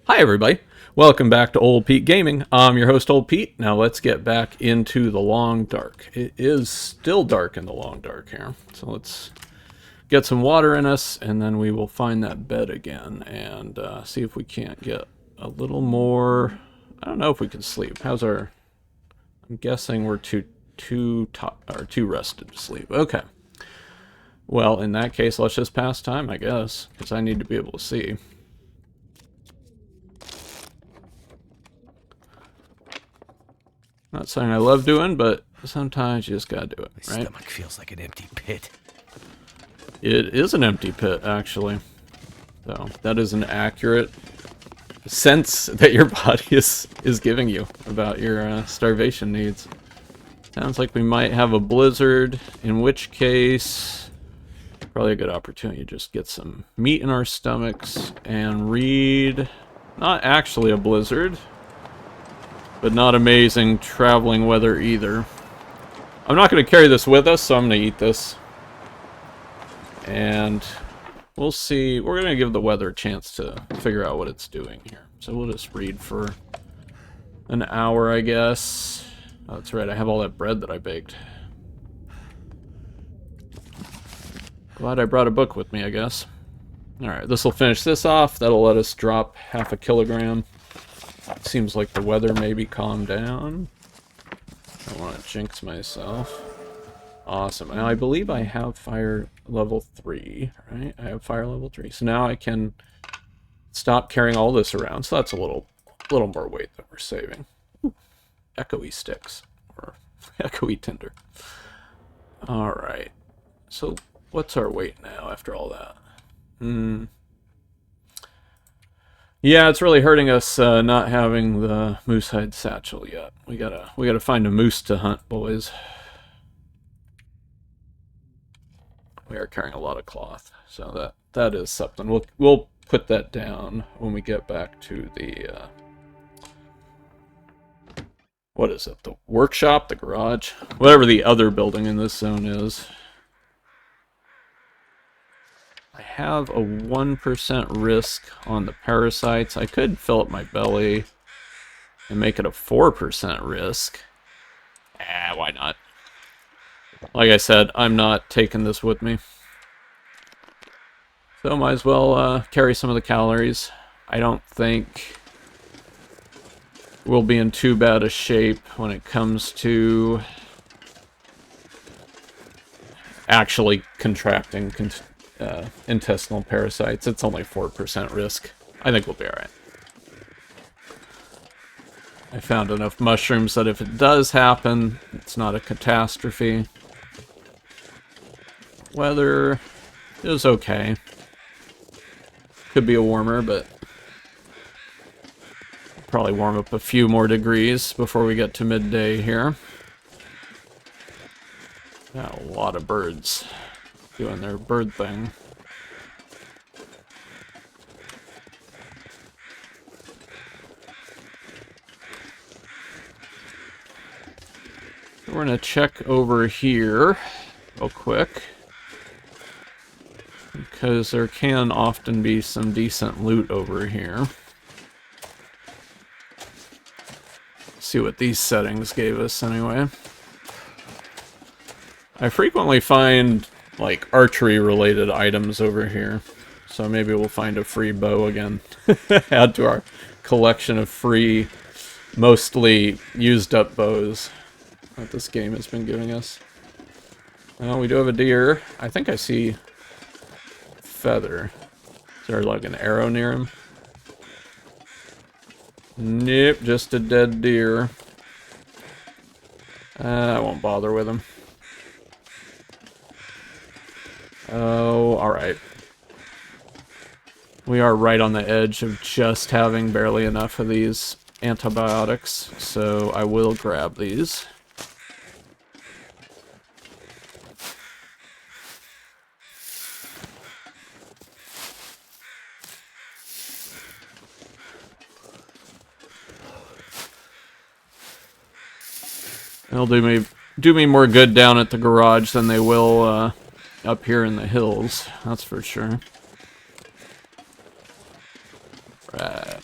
Hi everybody, welcome back to Old Pete Gaming. I'm your host Old Pete. Now let's get back into the long dark. It is still dark in the long dark here, so let's get some water in us and then we will find that bed again and see if we can't get a little more. I don't know if we can sleep. How's our... I'm guessing we're too rested to sleep. Okay, well in that case let's just pass time, I guess, because I need to be able to see. Not something I love doing, but sometimes you just gotta do it, right? My stomach feels like an empty pit. It is an empty pit, actually. So that is an accurate sense that your body is giving you about your starvation needs. Sounds like we might have a blizzard, in which case probably a good opportunity to just get some meat in our stomachs and read. Not actually a blizzard, but not amazing traveling weather either. I'm not going to carry this with us, so I'm going to eat this. And we'll see. We're going to give the weather a chance to figure out what it's doing here. So we'll just read for an hour, I guess. Oh, that's right, I have all that bread that I baked. Glad I brought a book with me, I guess. Alright, this will finish this off. That'll let us drop half a kilogram. Seems like the weather maybe calmed down. I don't want to jinx myself. Awesome. Now I believe I have fire level 3, right? I have fire level 3. So now I can stop carrying all this around. So that's a little more weight that we're saving. Ooh, echoey sticks. Or echoey tinder. Alright. So what's our weight now after all that? Yeah, it's really hurting us not having the moose hide satchel yet. We gotta find a moose to hunt, boys. We are carrying a lot of cloth, so that is something. We'll put that down when we get back to the what is it? The workshop, the garage, whatever the other building in this zone is. I have a 1% risk on the parasites. I could fill up my belly and make it a 4% risk. Why not? Like I said, I'm not taking this with me. So might as well carry some of the calories. I don't think we'll be in too bad a shape when it comes to actually contracting intestinal parasites. It's only 4% risk. I think we'll be alright. I found enough mushrooms that if it does happen, it's not a catastrophe. Weather is okay. Could be a warmer, but probably warm up a few more degrees before we get to midday here. Got a lot of birds doing their bird thing. We're gonna check over here real quick, because there can often be some decent loot over here. See what these settings gave us anyway. I frequently find like archery related items over here, so maybe we'll find a free bow again. Add to our collection of free, mostly used up bows that this game has been giving us. Well, we do have a deer. I think I see feather. Is there like an arrow near him? Nope, just a dead deer. I won't bother with him. Oh, alright. We are right on the edge of just having barely enough of these antibiotics, so I will grab these. They'll do me more good down at the garage than they will up here in the hills, that's for sure. Right.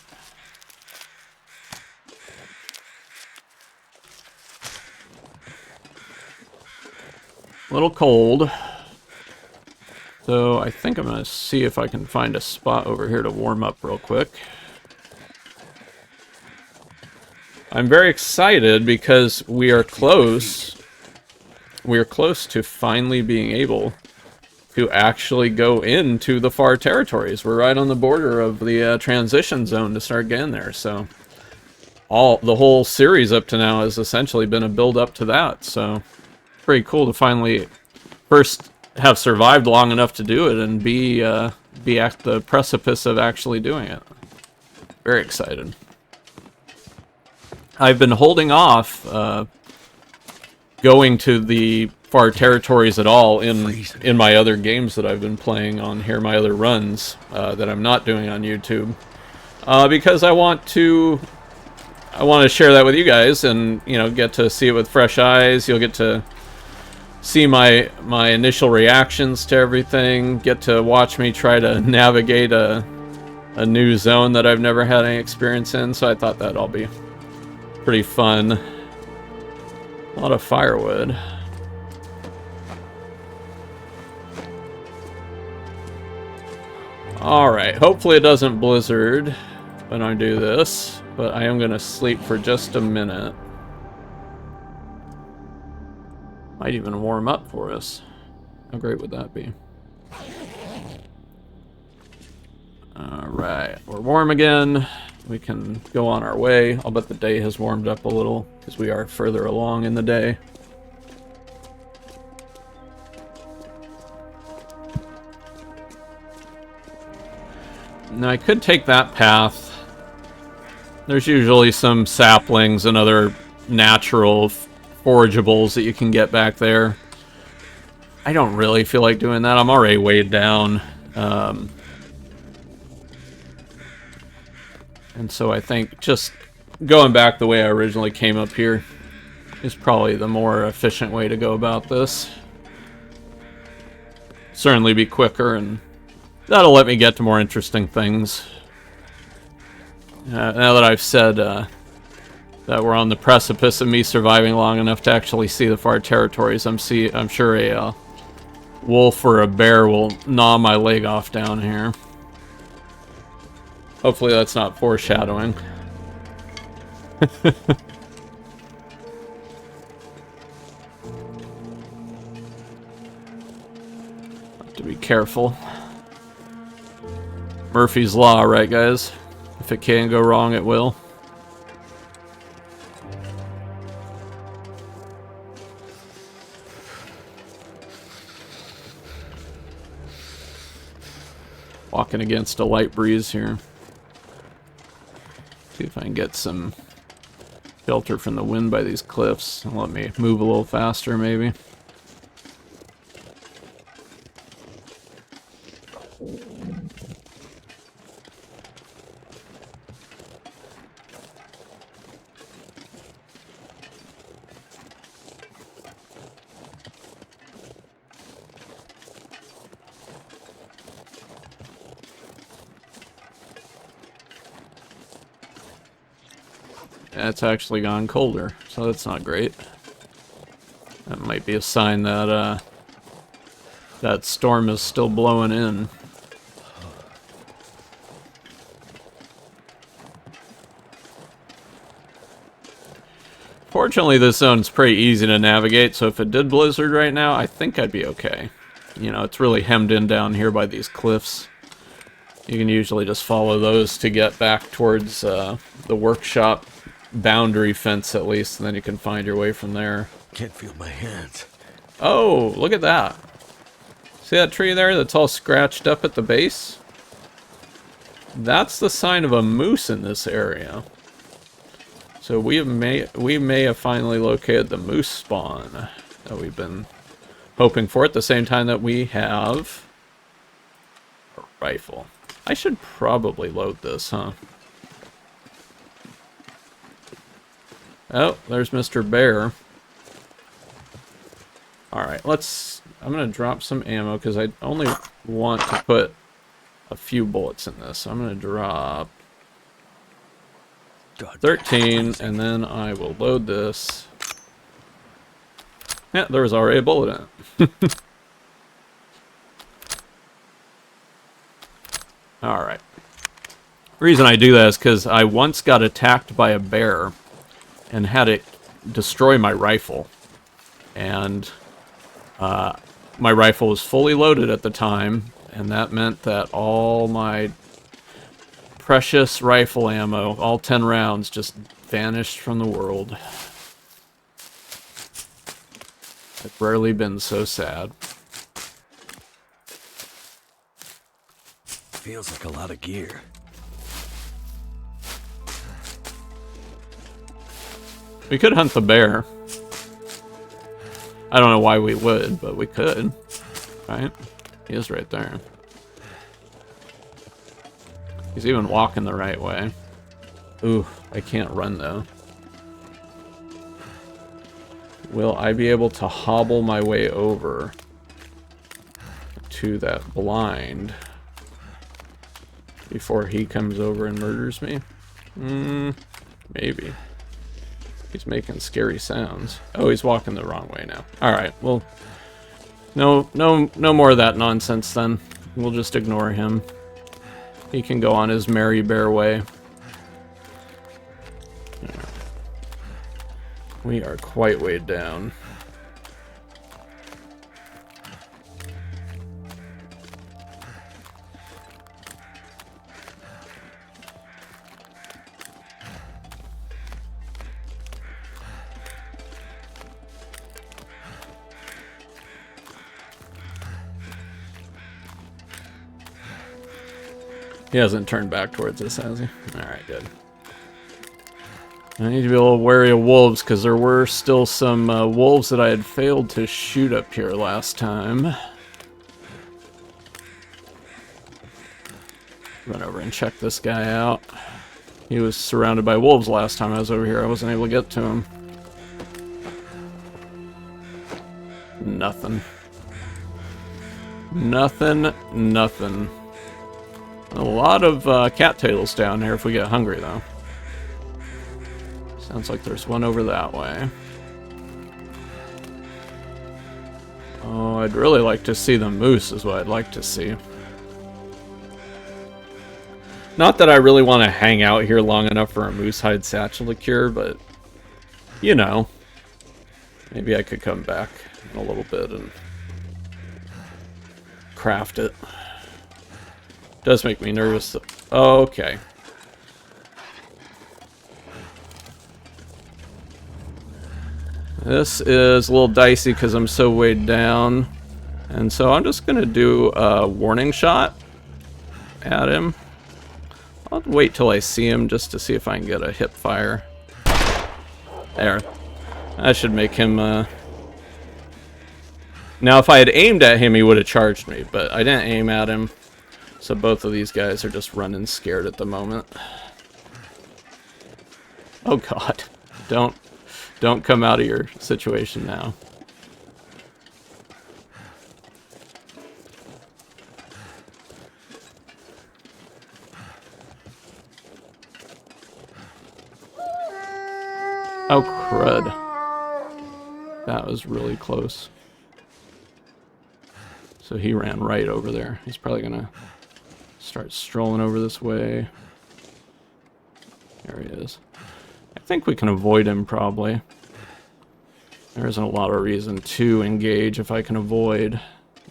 A little cold. So I think I'm going to see if I can find a spot over here to warm up real quick. I'm very excited because we are close. We are close to finally being able to actually go into the far territories. We're right on the border of the transition zone to start getting there. So the whole series up to now has essentially been a build up to that. So pretty cool to finally first have survived long enough to do it, and be at the precipice of actually doing it. Very excited. I've been holding off going to the far territories at all in my other games that I've been playing on here, my other runs that I'm not doing on YouTube, because I want to share that with you guys, and get to see it with fresh eyes. You'll get to see my initial reactions to everything, get to watch me try to navigate a new zone that I've never had any experience in, so I thought that'd all be pretty fun. A lot of firewood. Alright, hopefully it doesn't blizzard when I do this, but I am going to sleep for just a minute. Might even warm up for us. How great would that be? Alright, we're warm again. We can go on our way. I'll bet the day has warmed up a little because we are further along in the day. Now I could take that path. There's usually some saplings and other natural forageables that you can get back there. I don't really feel like doing that. I'm already weighed down. And so I think just going back the way I originally came up here is probably the more efficient way to go about this. Certainly be quicker, and that'll let me get to more interesting things. Now that I've said that we're on the precipice of me surviving long enough to actually see the far territories, I'm sure a wolf or a bear will gnaw my leg off down here. Hopefully that's not foreshadowing. Have to be careful. Murphy's Law, right guys? If it can go wrong, it will. Walking against a light breeze here. See if I can get some shelter from the wind by these cliffs. Let me move a little faster, maybe. It's actually gone colder, so that's not great. That might be a sign that that storm is still blowing in. Fortunately, this zone's pretty easy to navigate, so if it did blizzard right now, I think I'd be okay. You know, it's really hemmed in down here by these cliffs. You can usually just follow those to get back towards the workshop boundary fence at least, and then you can find your way from there. Can't feel my hands. Oh, look at that. See that tree there that's all scratched up at the base? That's the sign of a moose in this area. So we may have finally located the moose spawn that we've been hoping for, at the same time that we have a rifle. I should probably load this, huh? Oh, there's Mr. Bear. Alright, I'm going to drop some ammo because I only want to put a few bullets in this. So I'm going to drop 13, and then I will load this. Yeah, there was already a bullet in it. Alright. The reason I do that is because I once got attacked by a bear and had it destroy my rifle. And my rifle was fully loaded at the time, and that meant that all my precious rifle ammo, all 10 rounds, just vanished from the world. I've rarely been so sad. Feels like a lot of gear. We could hunt the bear. I don't know why we would, but we could. Right? He is right there. He's even walking the right way. Ooh, I can't run though. Will I be able to hobble my way over to that blind before he comes over and murders me? Maybe. He's making scary sounds. Oh, he's walking the wrong way now. Alright, well, no more of that nonsense then. We'll just ignore him. He can go on his merry bear way. We are quite weighed down. He hasn't turned back towards us, has he? Alright, good. I need to be a little wary of wolves, because there were still some wolves that I had failed to shoot up here last time. Run over and check this guy out. He was surrounded by wolves last time I was over here. I wasn't able to get to him. Nothing. Nothing. A lot of cattails down here if we get hungry, though. Sounds like there's one over that way. Oh, I'd really like to see the moose is what I'd like to see. Not that I really want to hang out here long enough for a moose hide satchel to cure, but, you know, maybe I could come back in a little bit and craft it. Does make me nervous. Oh, okay. This is a little dicey because I'm so weighed down. And so I'm just going to do a warning shot at him. I'll wait till I see him just to see if I can get a hip fire. There. That should make him... Now, if I had aimed at him, he would have charged me. But I didn't aim at him. So both of these guys are just running scared at the moment. Oh god. Don't come out of your situation now. Oh crud. That was really close. So he ran right over there. He's probably gonna start strolling over this way. There he is. I think we can avoid him, probably. There isn't a lot of reason to engage if I can avoid.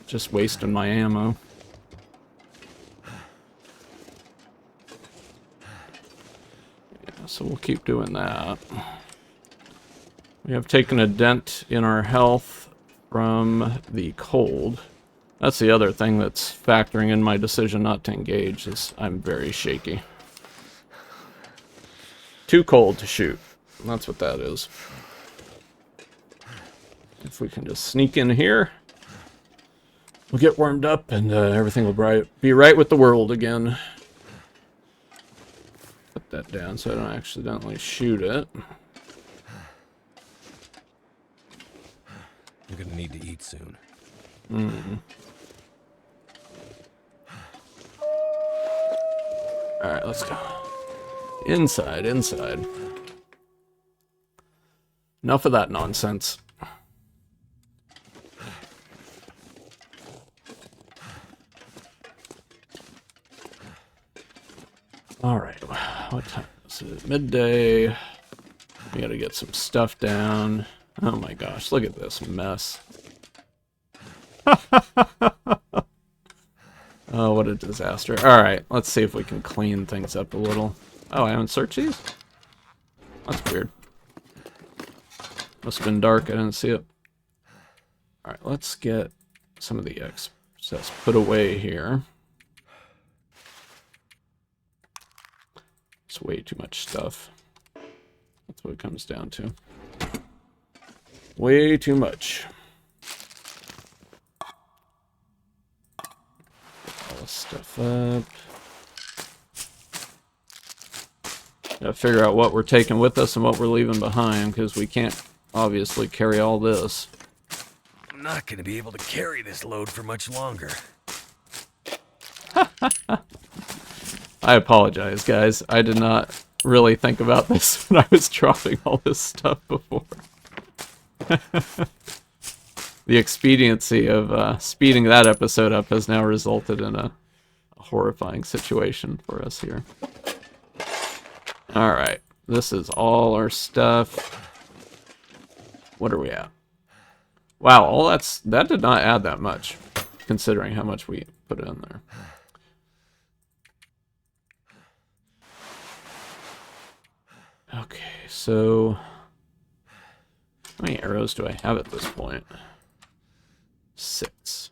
Just wasting my ammo. Yeah, so we'll keep doing that. We have taken a dent in our health from the cold. That's the other thing that's factoring in my decision not to engage, is I'm very shaky. Too cold to shoot. That's what that is. If we can just sneak in here, we'll get warmed up and everything will be right with the world again. Put that down so I don't accidentally shoot it. You're gonna need to eat soon. Alright, let's go. Inside. Enough of that nonsense. Alright, what time is it? Midday. We gotta get some stuff down. Oh my gosh, look at this mess. Oh, what a disaster. Alright, let's see if we can clean things up a little. Oh, I haven't searched these? That's weird. Must have been dark, I didn't see it. Alright, let's get some of the excess put away here. It's way too much stuff. That's what it comes down to. Way too much. All this stuff up. Gotta figure out what we're taking with us and what we're leaving behind, because we can't obviously carry all this. I'm not gonna be able to carry this load for much longer. I apologize, guys. I did not really think about this when I was dropping all this stuff before. The expediency of speeding that episode up has now resulted in a horrifying situation for us here. Alright, this is all our stuff. What are we at? Wow, all that did not add that much, considering how much we put in there. Okay, so how many arrows do I have at this point? 6.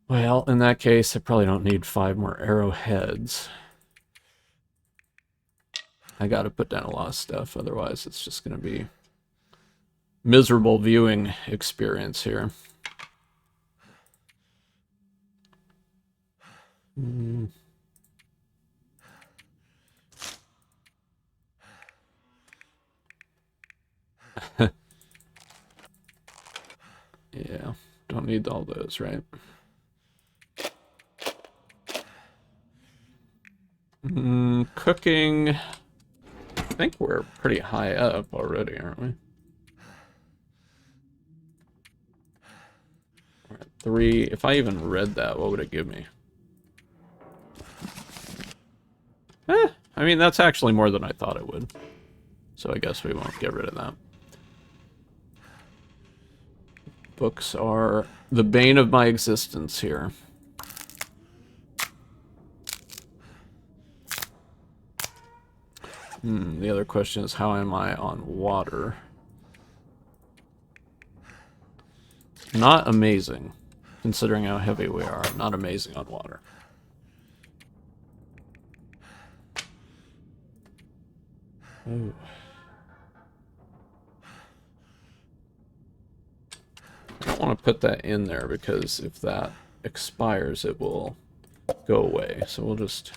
Well, in that case, I probably don't need 5 more arrowheads. I gotta put down a lot of stuff, otherwise it's just gonna be miserable viewing experience here. Yeah, don't need all those, right? Cooking. I think we're pretty high up already, aren't we? We're at 3. If I even read that, what would it give me? I mean, that's actually more than I thought it would. So I guess we won't get rid of that. Books are the bane of my existence here. The other question is, how am I on water? Not amazing, considering how heavy we are. Not amazing on water. Ooh. I don't want to put that in there because if that expires, it will go away. So we'll just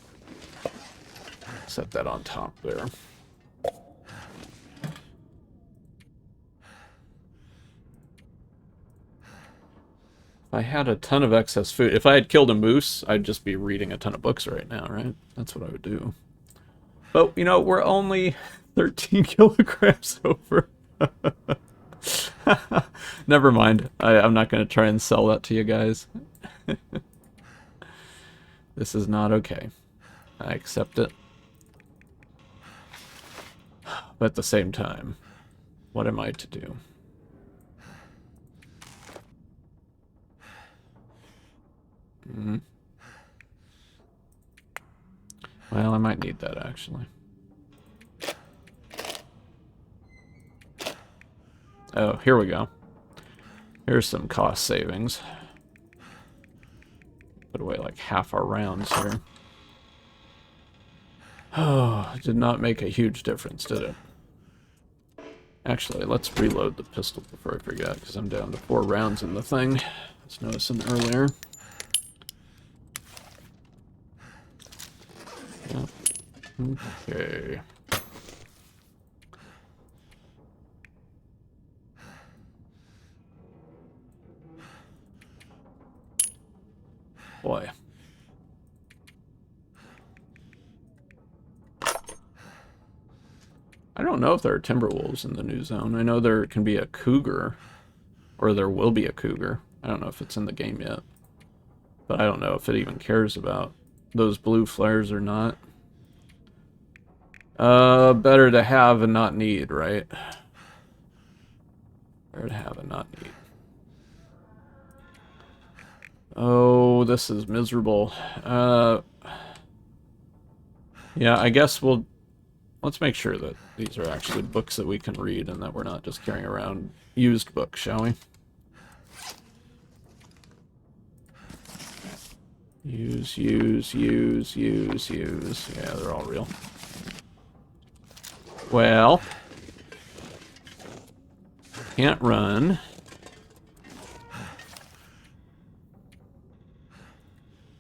set that on top there. If I had a ton of excess food, if I had killed a moose, I'd just be reading a ton of books right now, right? That's what I would do. But, you know, we're only 13 kilograms over. Never mind. I'm not going to try and sell that to you guys. This is not okay. I accept it. But at the same time, what am I to do? Well, I might need that, actually. Oh, here we go. Here's some cost savings. Put away like half our rounds here. Oh, it did not make a huge difference, did it? Actually, let's reload the pistol before I forget, because I'm down to 4 rounds in the thing. I was noticing earlier. Yep. Okay. Boy. I don't know if there are timber wolves in the new zone. I know there can be a cougar, or there will be a cougar. I don't know if it's in the game yet. But I don't know if it even cares about those blue flares or not. Better to have and not need, right? Better to have and not need. Oh, this is miserable. Yeah, I guess let's make sure that these are actually books that we can read and that we're not just carrying around used books, shall we? Use. Yeah, they're all real. Well, can't run.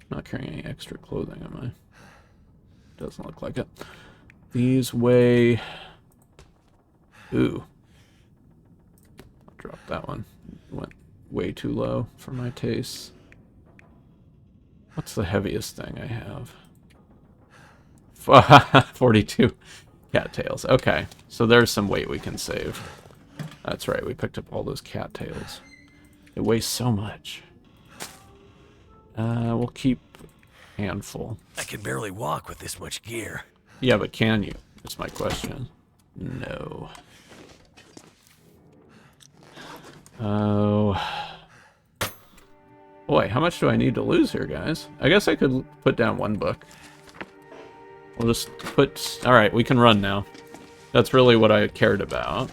Not carrying any extra clothing, am I? Doesn't look like it. These weigh... Ooh. I'll drop that one. Went way too low for my tastes. What's the heaviest thing I have? 42 cattails. Okay, so there's some weight we can save. That's right, we picked up all those cattails. It weighs so much. We'll keep a handful. I can barely walk with this much gear. Yeah, but can you? That's my question. No. Oh. Boy, how much do I need to lose here, guys? I guess I could put down one book. We'll just put... Alright, we can run now. That's really what I cared about.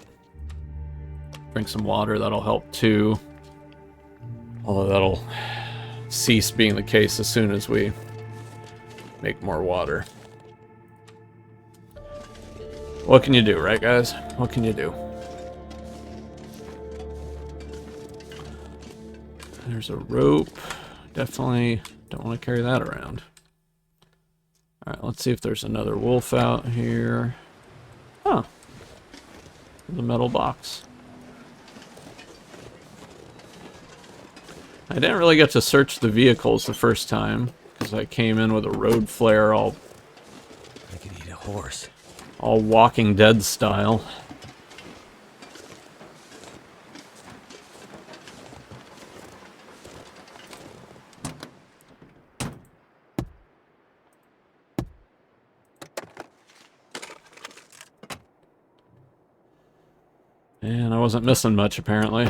Drink some water, that'll help too. Although that'll cease being the case as soon as we make more water. What can you do, right, guys? What can you do? There's a rope. Definitely don't want to carry that around. Alright, let's see if there's another wolf out here. Huh. The metal box. I didn't really get to search the vehicles the first time, because I came in with a road flare all... I could eat a horse. All Walking Dead style. And I wasn't missing much, apparently.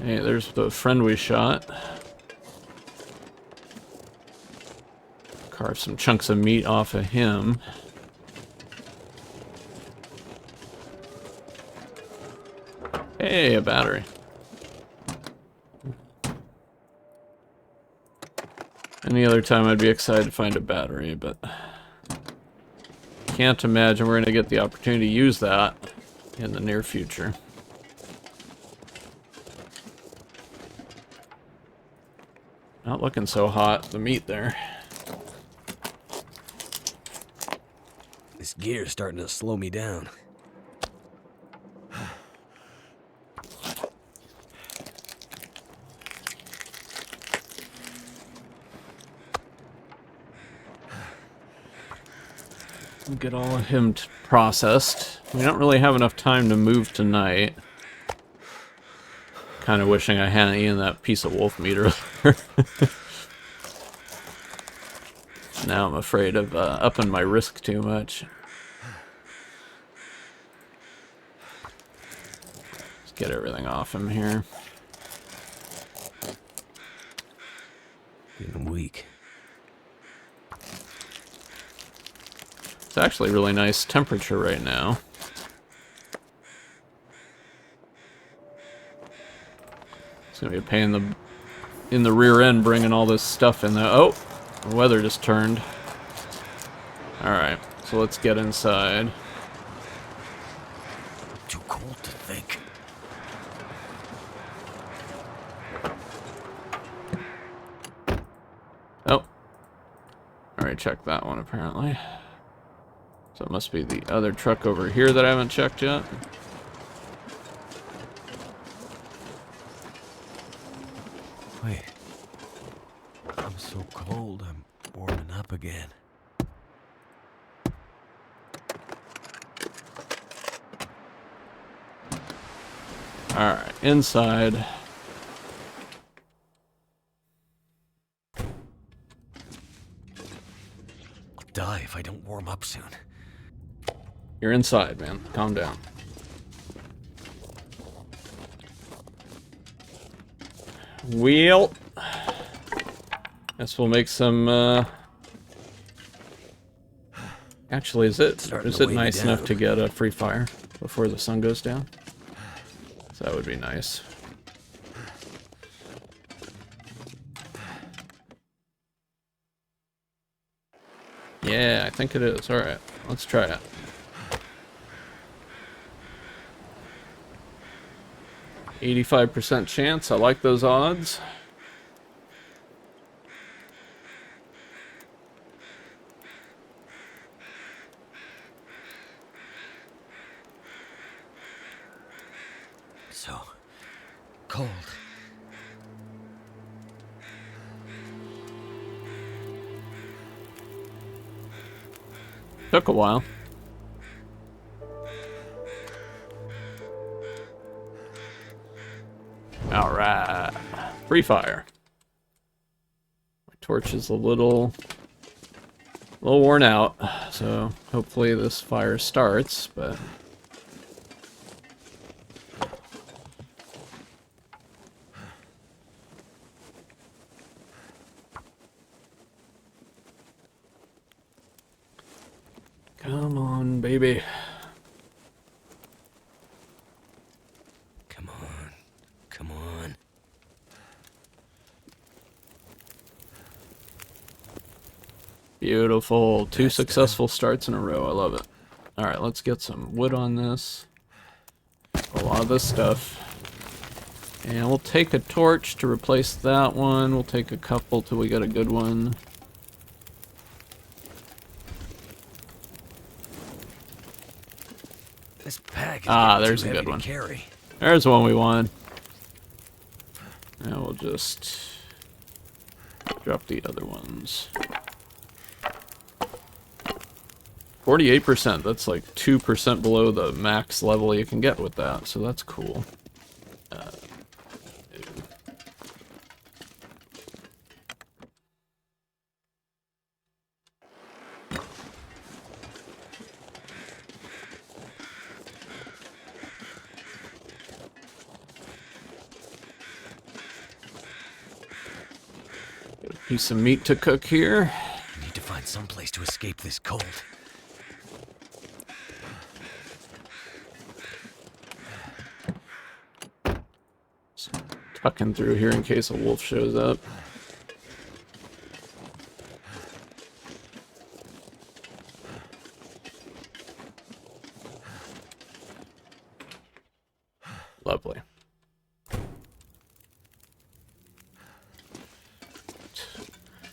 Hey, there's the friend we shot. Carve some chunks of meat off of him. Hey, a battery. Any other time I'd be excited to find a battery, but... Can't imagine we're going to get the opportunity to use that in the near future. Not looking so hot, the meat there. This gear's starting to slow me down. We'll get all of him processed. We don't really have enough time to move tonight. Kind of wishing I hadn't eaten that piece of wolf meat earlier. Now I'm afraid of upping my risk too much. Let's get everything off him here. Getting weak. It's actually really nice temperature right now. It's gonna be a pain in the rear end bringing all this stuff in there. Oh, the weather just turned. Alright, so let's get inside. Too cold to think. Oh. Alright, check that one apparently. So it must be the other truck over here that I haven't checked yet. Wait. I'm so cold, I'm warming up again. Alright, inside. if I don't warm up soon. You're inside, man. Calm down. Well, guess we'll make some, Actually, is it nice enough to get a free fire before the sun goes down? So that would be nice. Yeah, I think it is. Alright, let's try it. %85 chance. I like those odds. So cold. Took a while. Alright. Free fire. My torch is a little worn out, so hopefully this fire starts, but come on, baby. Come on. Come on. Beautiful. 2 successful starts in a row. I love it. Alright, let's get some wood on this. A lot of this stuff. And we'll take a torch to replace that one. We'll take a couple till we get a good one. This pack is there's a good one. Carry. There's one we wanted. And we'll just drop the other ones. 48%. That's like 2% below the max level you can get with that, so that's cool. Piece of meat to cook here. I need to find some place to escape this cold. Just tucking through here in case a wolf shows up. Lovely.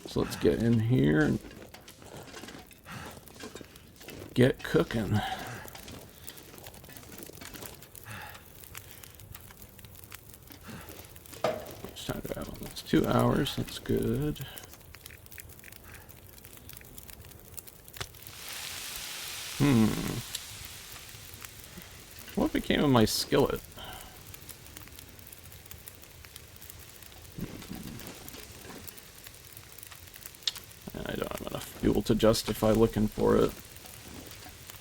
So let's get in here and get cooking. It's time to have that's 2 hours. That's good. What became of my skillet? I don't have enough fuel to justify looking for it.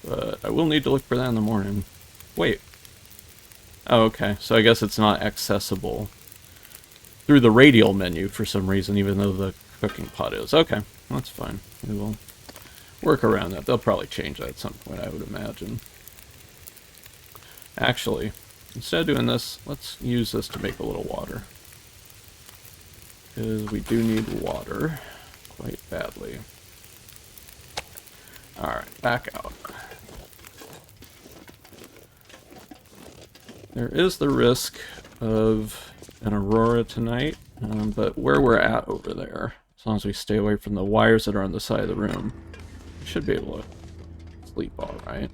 But I will need to look for that in the morning. Wait. Oh, okay. So I guess it's not accessible through the radial menu for some reason, even though the cooking pot is. Okay, that's fine. We will work around that. They'll probably change that at some point, I would imagine. Actually, instead of doing this, let's use this to make a little water. Because we do need water quite badly. Alright, back out. There is the risk of an aurora tonight, but where we're at over there, as long as we stay away from the wires that are on the side of the room, we should be able to sleep alright.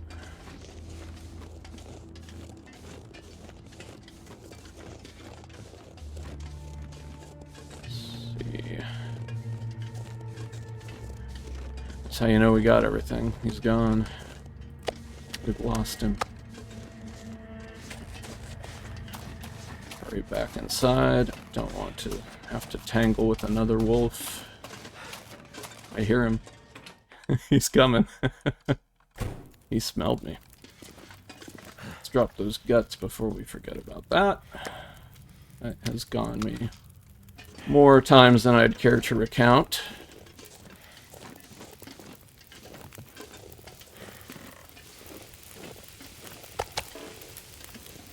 That's how you know we got everything. He's gone. We've lost him. Hurry back inside. Don't want to have to tangle with another wolf. I hear him. He's coming. He smelled me. Let's drop those guts before we forget about that. That has gone me more times than I'd care to recount.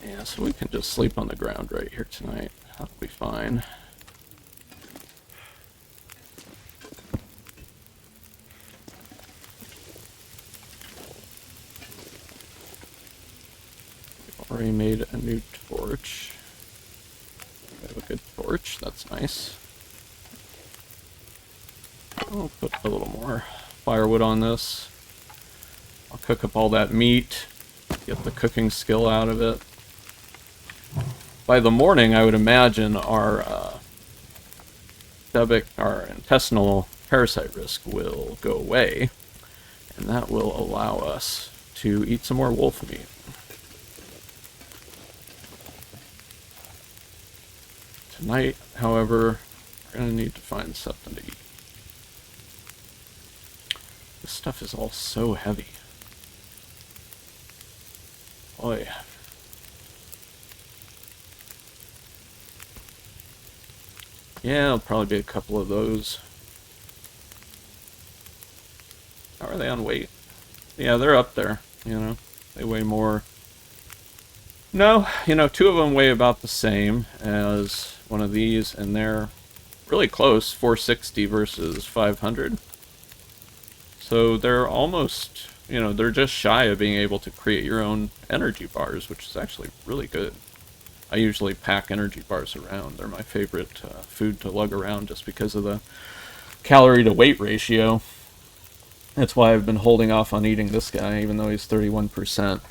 Yeah, so we can just sleep on the ground right here tonight. That'll be fine. We've already made a new torch. We have a good torch, that's nice. I'll put a little more firewood on this. I'll cook up all that meat, get the cooking skill out of it. By the morning, I would imagine our intestinal parasite risk will go away, and that will allow us to eat some more wolf meat. Tonight, however, we're going to need to find something to eat. This stuff is all so heavy. Boy. Yeah, it'll probably be a couple of those. How are they on weight? Yeah, they're up there, you know. They weigh more. No, you know, two of them weigh about the same as one of these, and they're really close, 460 versus 500. So they're almost, you know, they're just shy of being able to create your own energy bars, which is actually really good. I usually pack energy bars around. They're my favorite food to lug around just because of the calorie to weight ratio. That's why I've been holding off on eating this guy, even though he's 31%.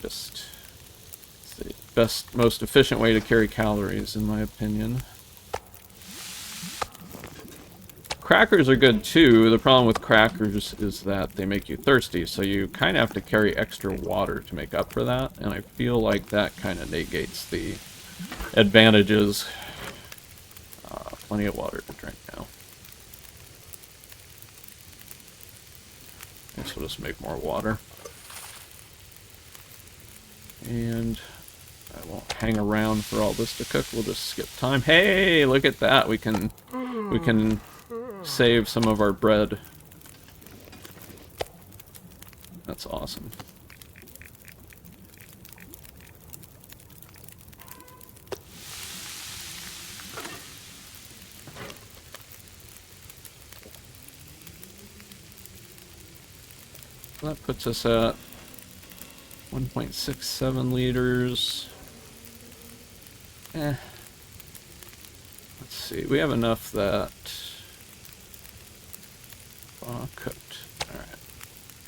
It's the best, most efficient way to carry calories, in my opinion. Crackers are good too. The problem with crackers is that they make you thirsty, so you kind of have to carry extra water to make up for that, and I feel like that kind of negates the advantages. Plenty of water to drink now. Guess we'll just make more water. And I won't hang around for all this to cook. We'll just skip time. Hey, look at that. We can save some of our bread. That's awesome. That puts us at 1.67 liters. Let's see. We have enough that cooked. Alright.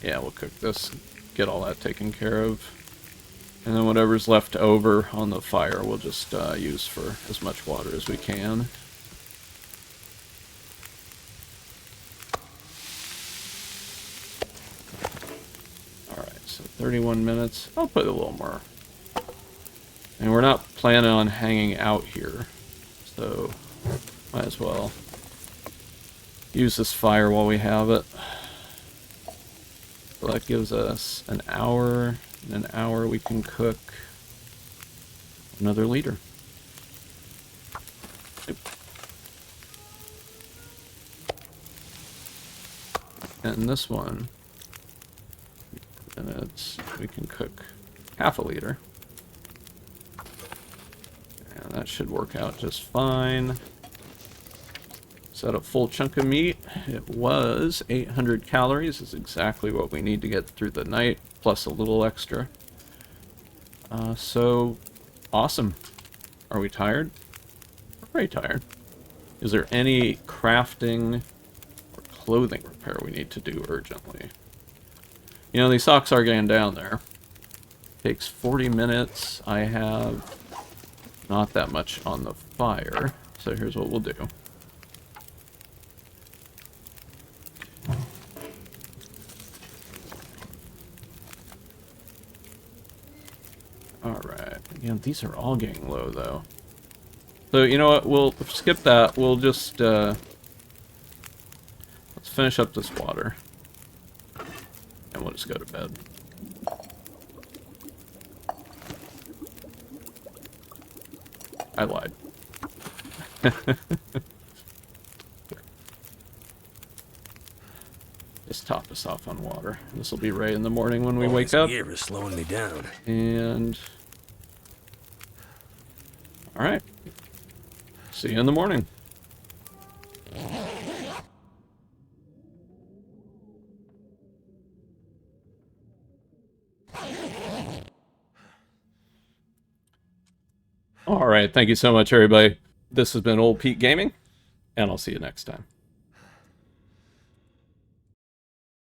Yeah, we'll cook this, get all that taken care of. And then whatever's left over on the fire, we'll just use for as much water as we can. Alright, so 31 minutes. I'll put a little more. And we're not planning on hanging out here, so might as well use this fire while we have it. So that gives us an hour. In an hour we can cook another liter. Yep. And this one, minutes, we can cook half a liter. And that should work out just fine. Is that a full chunk of meat? It was 800 calories. Is exactly what we need to get through the night, plus a little extra. So, awesome. Are we tired? We're very tired. Is there any crafting or clothing repair we need to do urgently? You know, these socks are getting down there. Takes 40 minutes. I have not that much on the fire. So here's what we'll do. Alright, again, these are all getting low, though. So, you know what, we'll skip that. We'll just, let's finish up this water. And we'll just go to bed. I lied. Just top us off on water. This will be right in the morning when we wake up. This gear is slowing me down. And... Alright. See you in the morning. Alright, thank you so much, everybody. This has been Old Pete Gaming, and I'll see you next time.